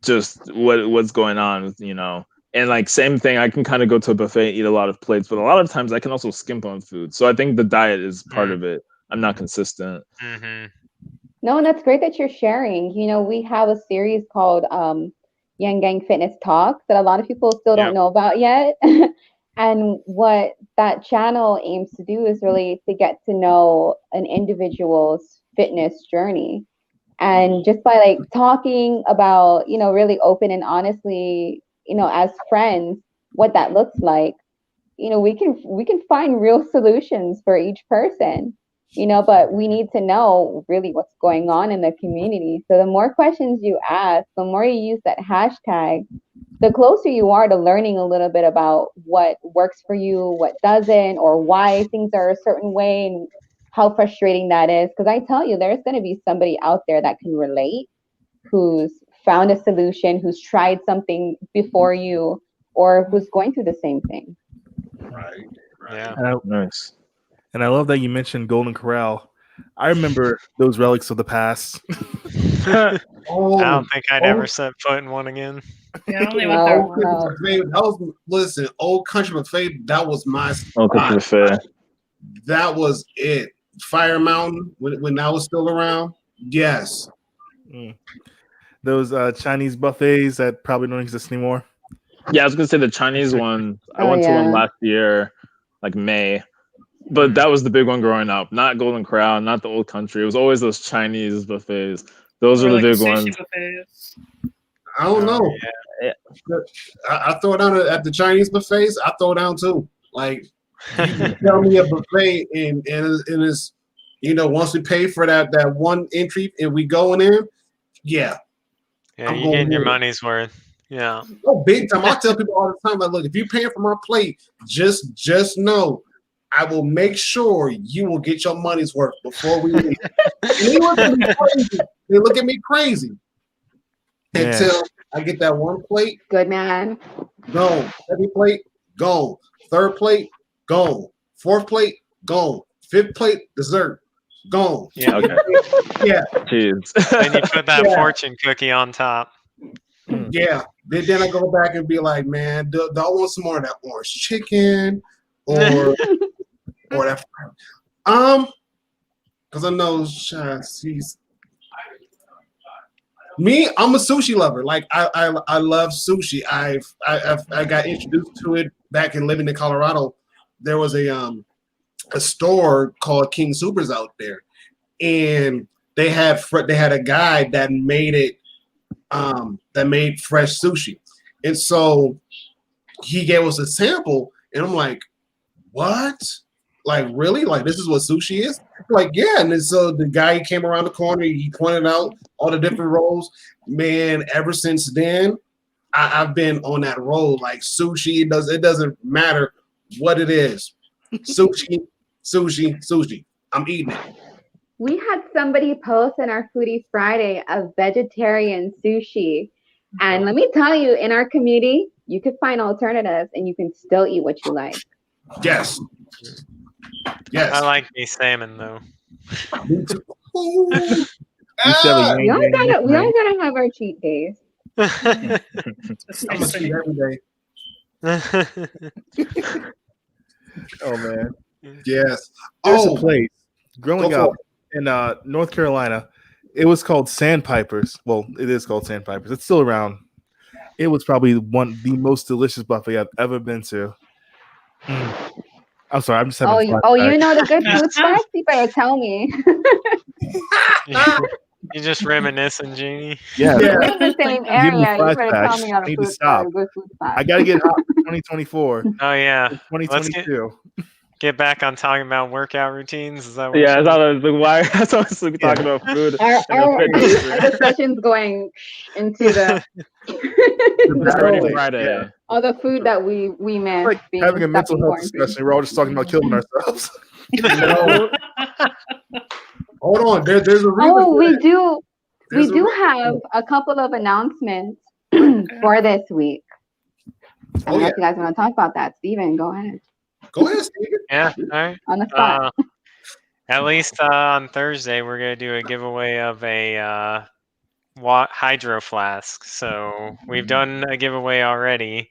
just what's going on, you know. And like same thing, I can kind of go to a buffet and eat a lot of plates, but a lot of times I can also skimp on food. So I think the diet is part of it. I'm not consistent. No, and that's great that you're sharing. You know, we have a series called YangGangFitness Talks that a lot of people still don't know about yet. And what that channel aims to do is really to get to know an individual's fitness journey. And just by like talking about, you know, really open and honestly, you know, as friends, what that looks like, you know, we can find real solutions for each person, you know, but we need to know really what's going on in the community. So the more questions you ask, the more you use that hashtag, the closer you are to learning a little bit about what works for you, what doesn't, or why things are a certain way and how frustrating that is. Because I tell you, there's going to be somebody out there that can relate, who's found a solution, who's tried something before you, or who's going through the same thing. Right. Yeah. Nice. And I love that you mentioned Golden Corral. I remember those relics of the past. I don't think I'd ever set foot in one again. Yeah, only went there once. Listen, Old Country Buffet, that was my Old Country Buffet. That was it. Fire Mountain, when that was still around, yes. Those Chinese buffets that probably don't exist anymore. Yeah, I was gonna say the Chinese one. I went to one last year, like May. But that was the big one growing up. Not Golden Corral, not the Old Country. It was always those Chinese buffets. Those are the big ones. Buffets. I don't know. Yeah. I throw down at the Chinese buffets. I throw down too. Like, you tell me a buffet and it's, you know, once we pay for that one entry and we going in, yeah, you getting your money's worth. Yeah. Oh, big time. I tell people all the time, like, look, if you're paying for my plate, just know I will make sure you will get your money's worth before we leave. They look at me crazy until I get that one plate. Good man. Go. Second plate, go. Third plate, go. Fourth plate, go. Fifth plate, dessert, go. Yeah. Okay. Yeah. Cheers. And you put that fortune cookie on top. Yeah. Then I go back and be like, man, do I want some more of that orange chicken or that? Because I know she's me. I'm a sushi lover. Like I love sushi. I got introduced to it back in living in Colorado. There was a store called King Supers out there, and they had a guy that made it. That made fresh sushi, and so he gave us a sample, and I'm like, what? Like, really? Like, this is what sushi is? Like, yeah. And then so the guy came around the corner, he pointed out all the different rolls. Man, ever since then, I've been on that roll. Like, sushi, it doesn't matter what it is. Sushi, sushi, sushi. I'm eating it. We had somebody post in our Foodie Friday a vegetarian sushi. And let me tell you, in our community, you could find alternatives and you can still eat what you like. Yes. Yes. I like me salmon though. Me too. We all gotta have our cheat days. I'm gonna cheat every day. Oh man. Yes. There's a place growing up in North Carolina. It was called Sandpipers. Well, it is called Sandpipers. It's still around. It was probably the most delicious buffet I've ever been to. I'm sorry, I'm just having you know the good food spots? You better tell me. You're just reminiscing, Jeannie. Yeah. We're in the same area. You better tell me on I need a to food stop. spot, good food spot. I gotta get hot for 2024. Oh yeah, 2022. get back on talking about workout routines. Is that what Yeah, that's what we're talking about food. Our discussion's going into the Foodie Friday. Yeah. all the food that we miss. It's like having a mental health discussion. We're all just talking about killing ourselves. Hold on, there's a reason. Oh, we do have a couple of announcements for this week. I don't know if you guys want to talk about that. Steven, go ahead. Go ahead, Steven. Yeah, all right. On the spot. At least on Thursday, we're going to do a giveaway of a hydro flask. So we've done a giveaway already.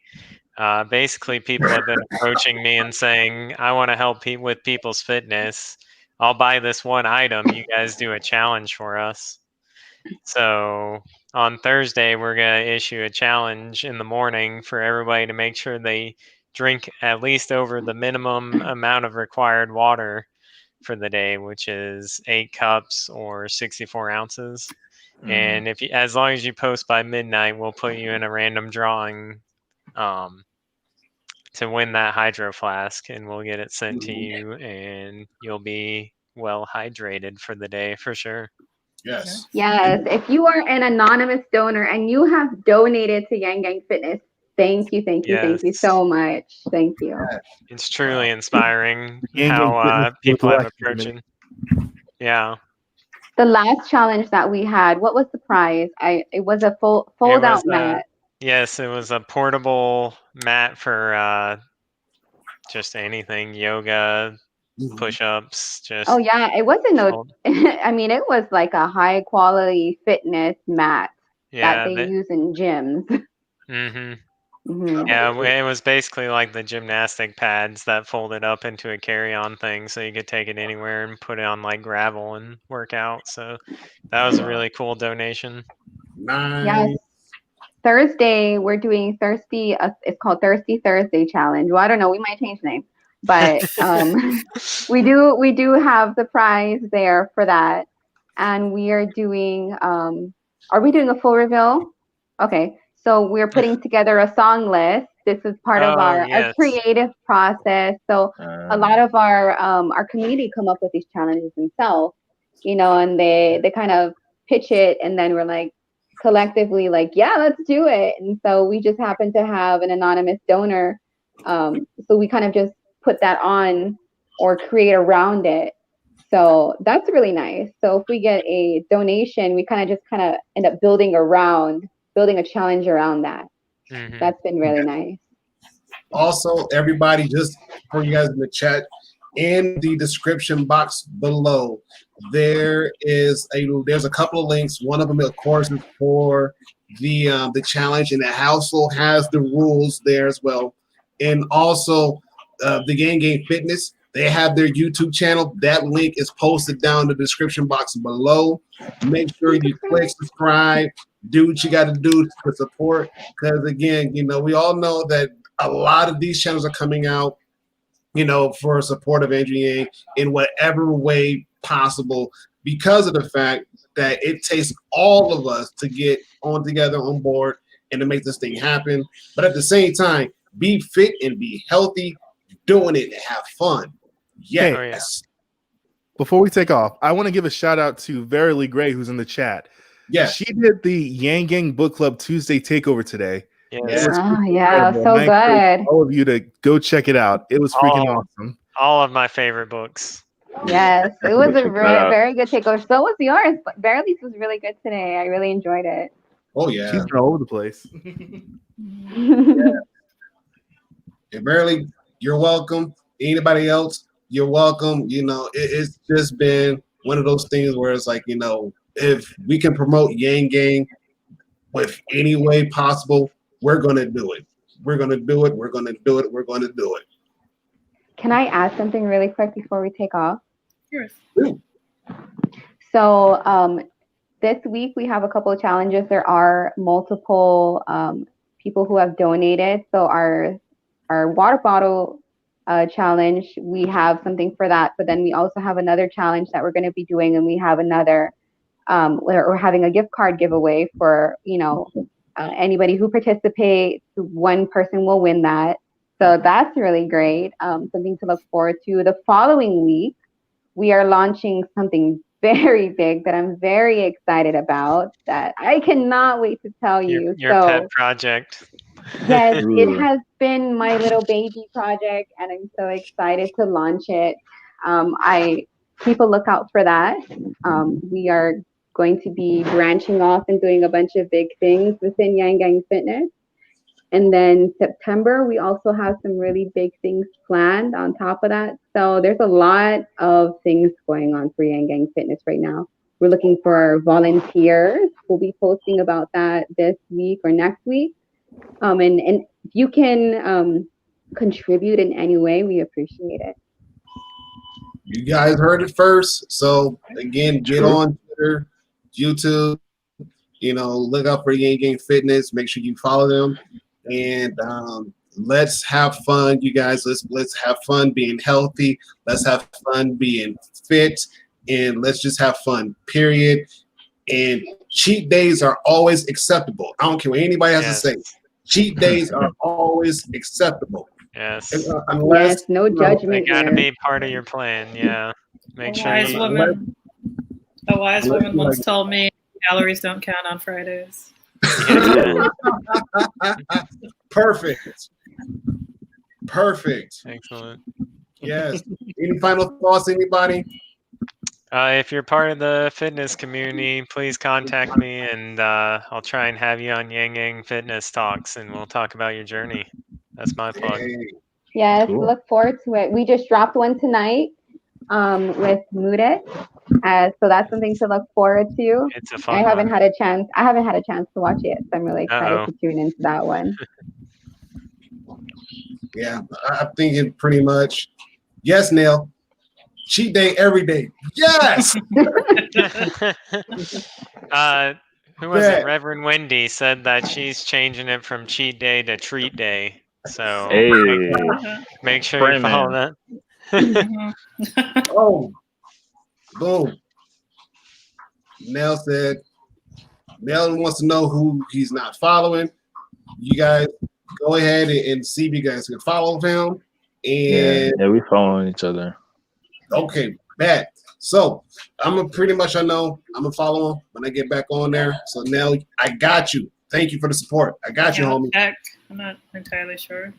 Basically, people have been approaching me and saying, I want to help with people's fitness. I'll buy this one item. You guys do a challenge for us. So on Thursday, we're going to issue a challenge in the morning for everybody to make sure they drink at least over the minimum amount of required water for the day, which is 8 cups or 64 ounces. And if you, as long as you post by midnight, we'll put you in a random drawing to win that hydro flask, and we'll get it sent to you, and you'll be well hydrated for the day for sure. Yes. Yes. If you are an anonymous donor and you have donated to YangGangFitness, thank you so much. Thank you. It's truly inspiring how people have approaching. Yeah. The last challenge that we had, what was the prize? It was a fold out mat. Yes, it was a portable mat for just anything, yoga, push-ups, just. Oh yeah, it wasn't I mean, it was like a high quality fitness mat that they use in gyms. Yeah, it was basically like the gymnastic pads that folded up into a carry-on thing, so you could take it anywhere and put it on like gravel and work out. So that was a really cool donation. Nice. Yes. Thursday, we're doing it's called Thirsty Thursday Challenge. Well, I don't know, we might change the name, but we do have the prize there for that. And we are doing, are we doing a full reveal? Okay, so we're putting together a song list. This is part of our creative process. So a lot of our community come up with these challenges themselves, you know, and they kind of pitch it, and then we're like, collectively like, yeah, let's do it. And so we just happen to have an anonymous donor, so we kind of just put that on or create around it. So that's really nice. So if we get a donation, we kind of end up building a challenge around that. That's been really nice. Also, everybody, just for you guys in the chat, in the description box below, there's a couple of links. One of them, of course, is for the challenge, and it also has the rules there as well. And also, the YangGangFitness, they have their YouTube channel. That link is posted down in the description box below. Make sure you click subscribe, do what you got to do to support. Because again, you know, we all know that a lot of these channels are coming out, you know, for support of Andrew Yang in whatever way possible, because of the fact that it takes all of us to get together on board and to make this thing happen. But at the same time, be fit and be healthy, doing it and have fun. Yes. Before we take off, I want to give a shout out to Verily Gray, who's in the chat. Yes. She did the Yang Gang Book Club Tuesday takeover today. Yeah. So good. All of you to go check it out. It was freaking awesome. All of my favorite books. Yes, it was a very good takeover. So was yours, but Verily's was really good today. I really enjoyed it. Oh yeah, she's all over the place. And Verily, you're welcome. Anybody else, you're welcome. You know, it's just been one of those things where it's like, you know, if we can promote Yang Gang with any way possible, we're gonna do it. We're gonna do it. We're gonna do it. We're gonna do it. Can I add something really quick before we take off? Sure. So this week we have a couple of challenges. There are multiple people who have donated. So our water bottle challenge, we have something for that. But then we also have another challenge that we're going to be doing, and we have another. We're having a gift card giveaway for anybody who participates. One person will win that. So that's really great. Something to look forward to. The following week, we are launching something very big that I'm very excited about, that I cannot wait to tell you. Your pet project. Yes, it has been my little baby project, and I'm so excited to launch it. People look out for that. We are going to be branching off and doing a bunch of big things within YangGangFitness. And then September, we also have some really big things planned on top of that. So there's a lot of things going on for YangGangFitness right now. We're looking for volunteers. We'll be posting about that this week or next week. And if you can contribute in any way, we appreciate it. You guys heard it first. So again, get on Twitter, YouTube. Look out for YangGangFitness. Make sure you follow them. And let's have fun, you guys. Let's have fun being healthy. Let's have fun being fit, and let's just have fun. Period. And cheat days are always acceptable. I don't care what anybody has to say. Cheat days are always acceptable. Yes. Unless no judgment. They gotta be part of your plan. Yeah. Make sure. A wise woman once told me calories don't count on Fridays. Perfect. Excellent. Yes. Any final thoughts, anybody? If you're part of the fitness community, please contact me, and I'll try and have you on YangGangFitness Talks, and we'll talk about your journey. That's my plug. Yes, look forward to it. We just dropped one tonight with Mudet. So that's something to look forward to. It's a fun I haven't one. had a chance to watch it, so I'm really excited to tune into that one. Yeah, I'm thinking pretty much. Yes, Neil. Cheat day every day. Yes. Who was it? Reverend Wendy said that she's changing it from cheat day to treat day. So make sure you follow that. Oh, boom. Nell said, Nell wants to know who he's not following. You guys go ahead and see if you guys can follow him. And yeah, we following each other. Okay, bad. So I'm gonna pretty much I'm gonna follow him when I get back on there. So Nell, I got you. Thank you for the support. I got you, homie. I'm not entirely sure.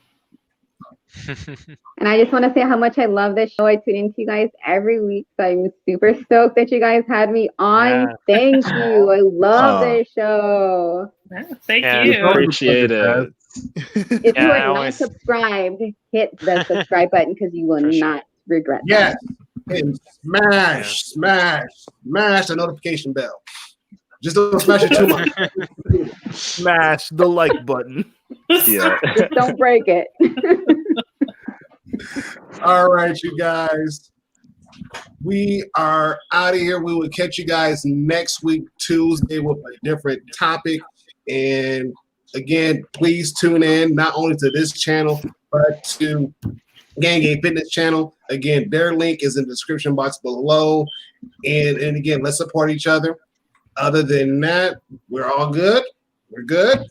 And I just want to say how much I love this show. I tune into you guys every week, so I'm super stoked that you guys had me on. Yeah. Thank you. I love this show. Yeah, thank Yeah, you. Appreciate it. If you are not subscribed, hit the subscribe button because you will not regret that. And smash the notification bell. Just don't smash it too much. Smash the like button. Yeah. Just don't break it. All right, you guys. We are out of here. We will catch you guys next week, Tuesday, with a different topic. And again, please tune in not only to this channel, but to YangGangFitness channel. Again, their link is in the description box below. And again, let's support each other. Other than that, we're all good. We're good.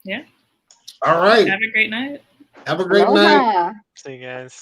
Yeah. All right. Have a great night. Have a great night. See you guys.